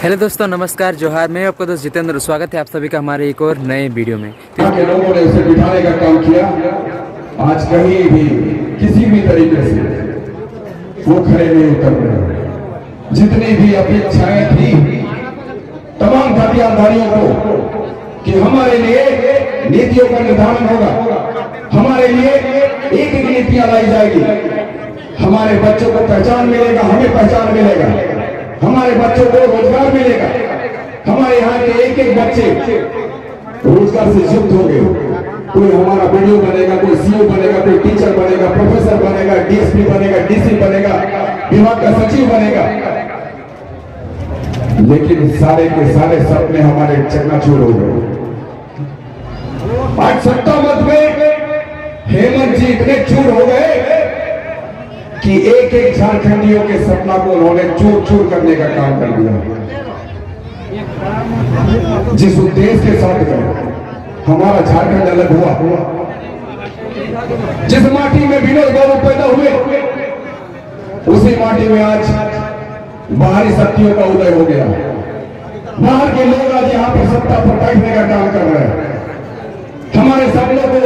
Hello दोस्तों, नमस्कार, जोहार। मैं आपका दोस्त जितेंद्र। स्वागत है आप सभी का हमारे एक और नए वीडियो में। के लोगों ने उसे बिठाने का काम किया। आज कहीं भी किसी भी तरीके से वो खड़े नहीं उतर रहे। जितनी भी अपेक्षाएं थी तमाम खतियानधारियों को कि हमारे लिए नीतियों का निर्धारण होगा, हमारे लिए एक एक नीतियां लाई जाएगी, हमारे बच्चों को पहचान मिलेगा, हमें पहचान मिलेगा, हमारे बच्चों को रोजगार मिलेगा, हमारे यहाँ के एक एक बच्चे रोजगार से युक्त होंगे। कोई हमारा वीडियो बनेगा, कोई सीओ बनेगा, कोई टीचर बनेगा, प्रोफेसर बनेगा, डीएसपी बनेगा, डीसी बनेगा, विभाग का सचिव बनेगा। लेकिन सारे के सारे सपने हमारे चकनाचूर हो गए। आज सत्ता मत में हेमंत जी इतने चूर हो गए कि एक एक झारखंडियों के सपना को उन्होंने चूर चूर करने का काम कर दिया। जिस उद्देश्य के साथ गए हमारा झारखंड अलग हुआ, जिस माटी में विनोद बाबू पैदा हुए उसी माटी में आज बाहरी शक्तियों का उदय हो गया। बाहर के लोग आज यहाँ पर सत्ता पर बैठने का काम कर रहे हैं, हमारे सपनों को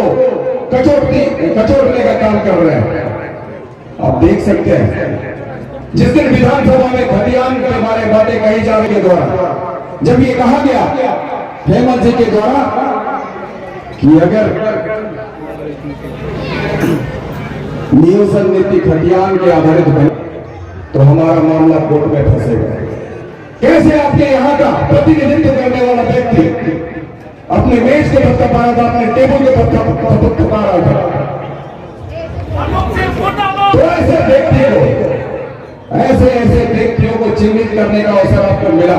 कचोटने का काम कर रहे हैं। आप देख सकते हैं जिस दिन विधानसभा में खतियान के बारे बातें कही जा रही के द्वारा, जब ये कहा गया हेमंत जी के द्वारा कि अगर नियोजन नीति खतियान के आधारित बने तो हमारा मामला कोर्ट में फंसेगा। कैसे आपके यहाँ का प्रतिनिधित्व करने वाला व्यक्ति अपने मेज के पत्ता पा रहा था, अपने टेबल के पत्ता पा रहा था, तो ऐसे व्यक्तियों को चिन्हित करने का अवसर आपको मिला।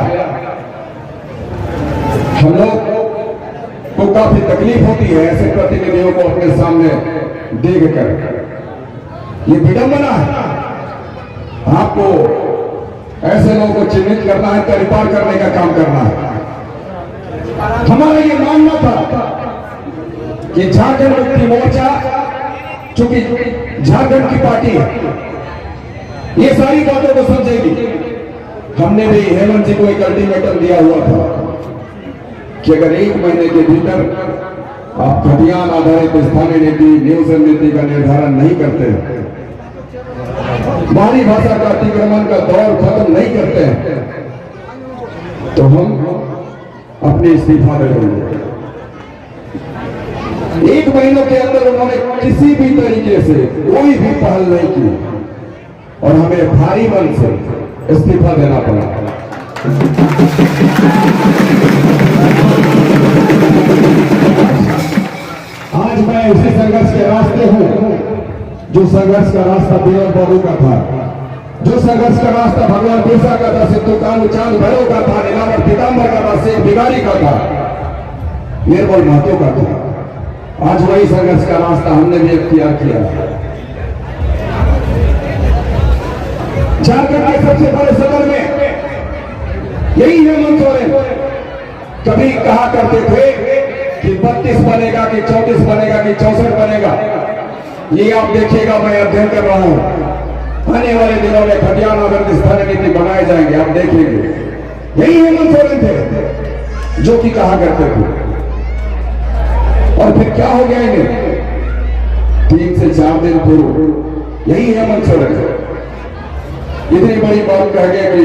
हम लोग को काफी तकलीफ होती है ऐसे प्रतिनिधियों को अपने सामने देखकर। ये विडंबना है। आपको ऐसे लोगों को चिन्हित करना है, परिपार करने का काम करना है। हमारा ये मानना था कि झारखंड मुक्ति मोर्चा चूंकि झारखंड की पार्टी है, ये सारी बातों को समझेगी। हमने भी हेमंत जी को एक अल्टीमेटम दिया हुआ था कि अगर 1 महीने के भीतर आप खतियान आधारित स्थानीय नीति, नियोजन नीति का निर्धारण नहीं करते, बाहरी भाषा का अतिक्रमण का दौर खत्म नहीं करते हैं, तो हम अपने इस्तीफा दे देंगे। 1 महीनों के अंदर उन्होंने किसी भी तरीके से कोई भी पहल नहीं की और हमें भारी मन से इस्तीफा देना पड़ा। आज मैं उसी संघर्ष के रास्ते हूं जो संघर्ष का रास्ता विनोद बाबू का था, जो संघर्ष का रास्ता भगवान बिरसा का था, सिद्धू कानू चांद भैरव का था, नीलांबर पीताम्बर का था, शेख बिगारी का था, निर्मल महतो का था। आज वही संघर्ष का रास्ता हमने भी इख्तियार किया। झारखंड के सबसे बड़े सदन में यही हेमंत सोरेन कभी कहा करते थे कि 32 बनेगा कि 34 बनेगा कि 64 बनेगा। ये आप देखिएगा, मैं अध्ययन कर रहा हूं। आने वाले दिनों में खतियान आधारित स्थानीय नीति बनाए जाएंगे, आप देखेंगे। यही हेमंत सोरेन थे जो कि कहा करते थे। और फिर क्या हो गया इन्हें? 3 से 4 दिन पूर्व यही हेमंत सोरेन इतनी बड़ी बात कह गए कि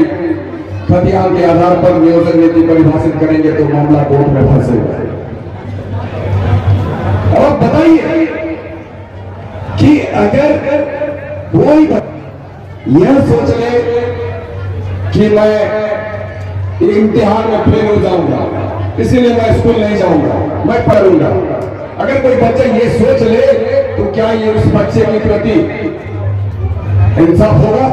खतियान के आधार पर नियोजन नीति परिभाषित करेंगे तो मामला कोर्ट में फंसेगा। अब बताइए कि अगर कोई यह सोच ले कि मैं इम्तिहान में फेल हो जाऊंगा, इसीलिए मैं स्कूल नहीं जाऊंगा, मैं पढ़ूंगा, अगर कोई बच्चा ये सोच ले तो क्या ये उस बच्चे के प्रति इंसाफ होगा?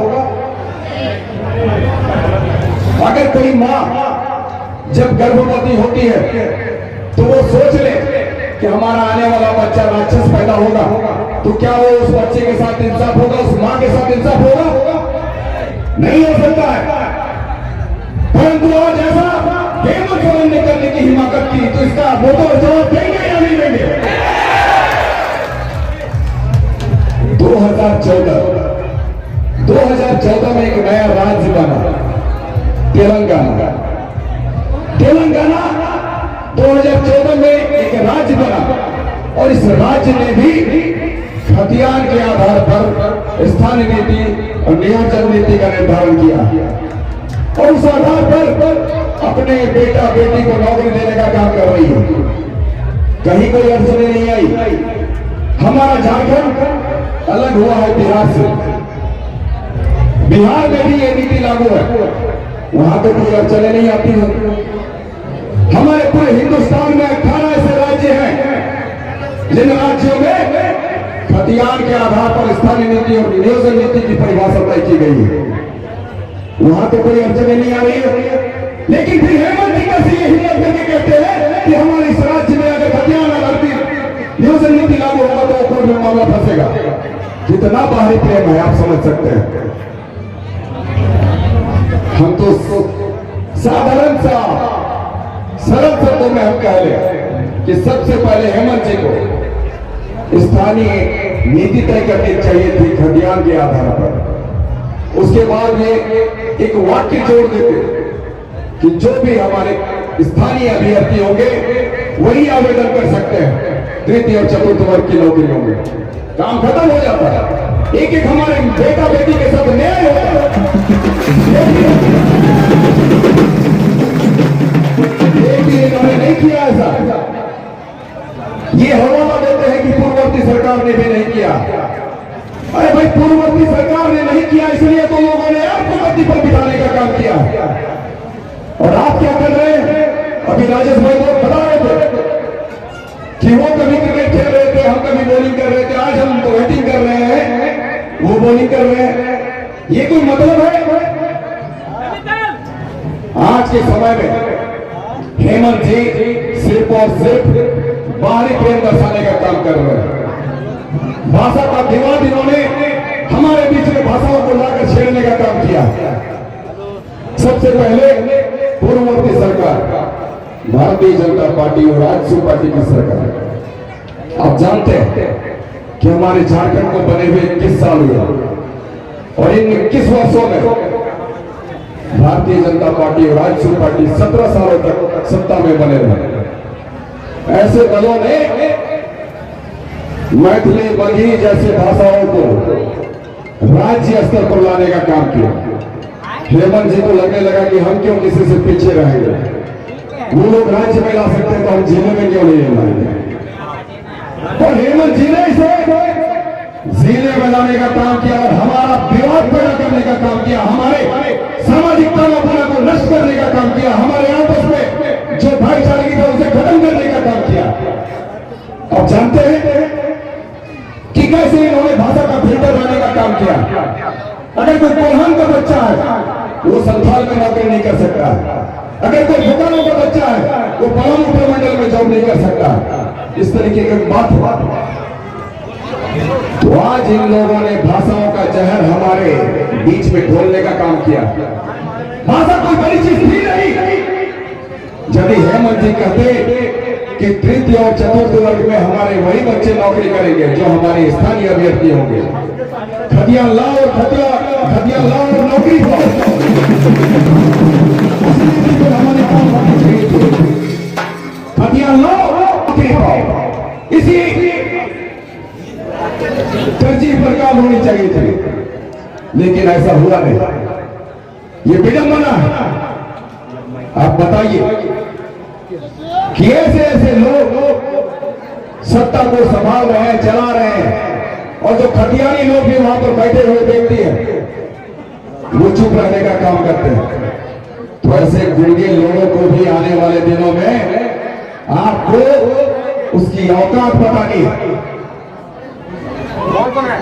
अगर कोई मां जब गर्भवती होती है तो वो सोच ले कि हमारा आने वाला बच्चा राक्षस पैदा होगा, तो क्या वो उस बच्चे के साथ इंसाफ होगा, उस मां के साथ इंसाफ होगा? नहीं हो सकता है। परंतु आज ऐसा हेमंत सोरेन ने करने की हिम्मत की, तो इसका वो तो जवाब देंगे या नहीं देंगे? 2014 में एक नया राज्य बना तेलंगाना। तेलंगाना 2014 में एक राज्य बना और इस राज्य ने भी खतियान के आधार पर स्थानीय नीति और नियोजन नीति का निर्धारण किया और उस आधार पर अपने बेटा बेटी को नौकरी देने का काम कर रही है। कहीं कोई अड़चने नहीं आई। हमारा झारखंड अलग हुआ है बिहार से। बिहार में भी ये नीति लागू है, वहां तो कोई अड़चने नहीं आती है। हमारे पूरे हिंदुस्तान में 18 ऐसे राज्य हैं जिन राज्यों में खतियान के आधार पर स्थानीय नीति और नियोजन नीति की परिभाषा तय की गई है, वहां तो कोई अड़चने नहीं आ रही है। लेकिन फिर हेमंत जी कैसे ये हिम्मत करके कहते हैं कि हमारे इस राज्य में अगर खतियान आधारित नियोजन नीति लागू होगा तो कोर्ट में मामला फंसेगा। कितना बाहरी प्रेम है आप समझ सकते हैं। हम तो साधारण सा सरल शब्दों में हम कह ले कि सबसे पहले हेमंत जी को स्थानीय नीति तय करनी चाहिए थी खतियान के आधार पर। उसके बाद में एक वाक्य जोड़ देते कि जो भी हमारे स्थानीय अभ्यर्थी होंगे वही आवेदन कर सकते हैं तृतीय और चतुर्थ वर्ग की नौकरियों में। काम खत्म हो जाता है। एक एक हमारे बेटा बेटी के साथ न्याय होता है। इन्होंने नहीं किया ऐसा। ये हवाला देते हैं कि पूर्ववर्ती सरकार ने भी नहीं किया। अरे भाई, पूर्ववर्ती सरकार ने नहीं किया इसलिए तो लोगों ने आपको गद्दी पर बिठाने का काम किया। और आप क्या कर रहे हैं? अभी राजेश भाई को बता रहे थे कि वो कभी क्रिकेट खेल रहे थे, हम कभी बॉलिंग कर रहे थे। आज हम तो बैटिंग कर रहे हैं, वो बॉलिंग कर रहे हैं। ये कोई मतलब है? आज के समय में हेमंत जी सिर्फ और सिर्फ बाहरी प्रेम दर्शाने का काम कर रहे हैं। भाषा का दिमाग इन्होंने हमारे बीच में भाषाओं को लाकर छेड़ने का काम किया। सबसे पहले पूर्ववर्ती सरकार भारतीय जनता पार्टी और राजसू पार्टी की सरकार। आप जानते हैं कि हमारे झारखंड को बने हुए 21 साल हुए और इन 21 वर्षों में भारतीय जनता पार्टी और राजसू पार्टी 17 सालों तक सत्ता में बने रहे। ऐसे दलों ने मैथिली, बंगी जैसे भाषाओं को राज्य स्तर पर लाने का काम किया। हेमंत जी को लगने लगा कि हम क्यों किसी से पीछे रहेंगे, वो लोग राज्य में ला सकते हैं तो हम जिले में क्यों नहीं लाएंगे। और हेमंत जी ने इसे जिले में लाने का काम किया और हमारा विवाद पैदा करने का काम किया, हमारे सामाजिक तनावना को नष्ट करने का काम किया, हमारे आपस में जो भाईचारे था उसे खत्म करने का काम किया। अब जानते हैं कि कैसे इन्होंने भाषा का फिल्टर लाने का काम किया। अगर कोई कोल्हान का बच्चा है वो संथाल में नौकरी नहीं कर सकता। अगर कोई भूटानों का बच्चा है वो पलामू प्रमंडल में जॉब नहीं कर सकता। इस तरीके की बात हुआ। तो आज इन लोगों ने भाषाओं का जहर हमारे बीच में घोलने का काम किया। भाषा कोई बड़ी चीज थी नहीं। यदि हेमंत जी कहते कि तृतीय और चतुर्थ वर्ग में हमारे वही बच्चे नौकरी करेंगे जो हमारे स्थानीय अभ्यर्थी होंगे, खतियान लाओ और खतियान लाओ और नौकरी पाओ, खतियान लाओ नौकरी पाओ, इसी तरजीह पर काम होनी चाहिए थी। लेकिन ऐसा हुआ नहीं। ये विडंबना है। आप बताइए कि ऐसे ऐसे लोग सत्ता को संभाल रहे हैं, चला रहे हैं, और जो खतियानी लोग भी वहां पर बैठे हुए व्यक्ति हैं वो चुप रहने का काम करते हैं। तो ऐसे गुंगे लोगों को भी आने वाले दिनों में आपको उसकी औकात बतानी है।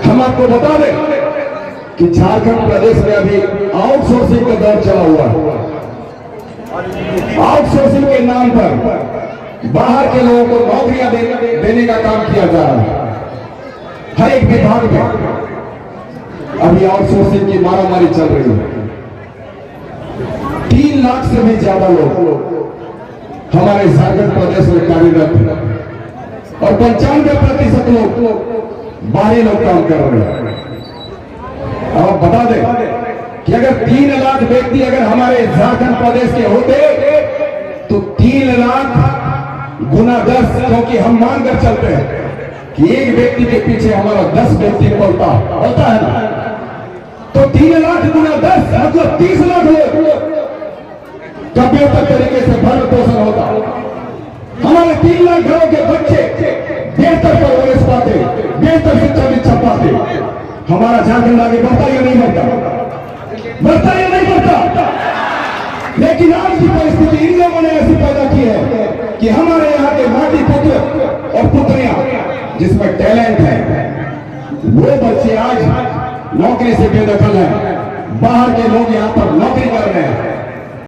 हम आपको बता दें कि झारखंड प्रदेश में अभी आउटसोर्सिंग का दौर चला हुआ है। आउटसोर्सिंग के नाम पर बाहर के लोगों को नौकरियां देने का काम किया जा रहा है। हर एक विभाग में अभी आउटसोर्सिंग की मारामारी चल रही है। 3 लाख से भी ज्यादा लोग हमारे झारखंड प्रदेश में कार्यरत हैं और 95% लोग बाहरी लोग काम कर रहे हैं। अब बता दें कि अगर 3 लाख व्यक्ति अगर हमारे झारखंड प्रदेश के होते तो 3 लाख गुना 10, क्योंकि हम मानकर चलते हैं कि एक व्यक्ति के पीछे हमारा 10 व्यक्ति बोलता है ना, तो 3 लाख गुना 10 मतलब 30 लाख लोग का बेहतर तरीके से भरण पोषण होता। हमारे 3 लाख घरों के बच्चे बेहतर परवरिश पाते, बेहतर शिक्षा दीक्षा पाते। हमारा झारखंड आगे बढ़ता या नहीं बढ़ता या नहीं बढ़ता? लेकिन आज की परिस्थिति इन लोगों ने ऐसी पैदा की है कि हमारे यहाँ के माटी पुत्र और पुत्रियां जिसमें टैलेंट है, वो बच्चे आज नौकरी से बेदखल हैं। बाहर के लोग यहाँ पर नौकरी कर रहे हैं।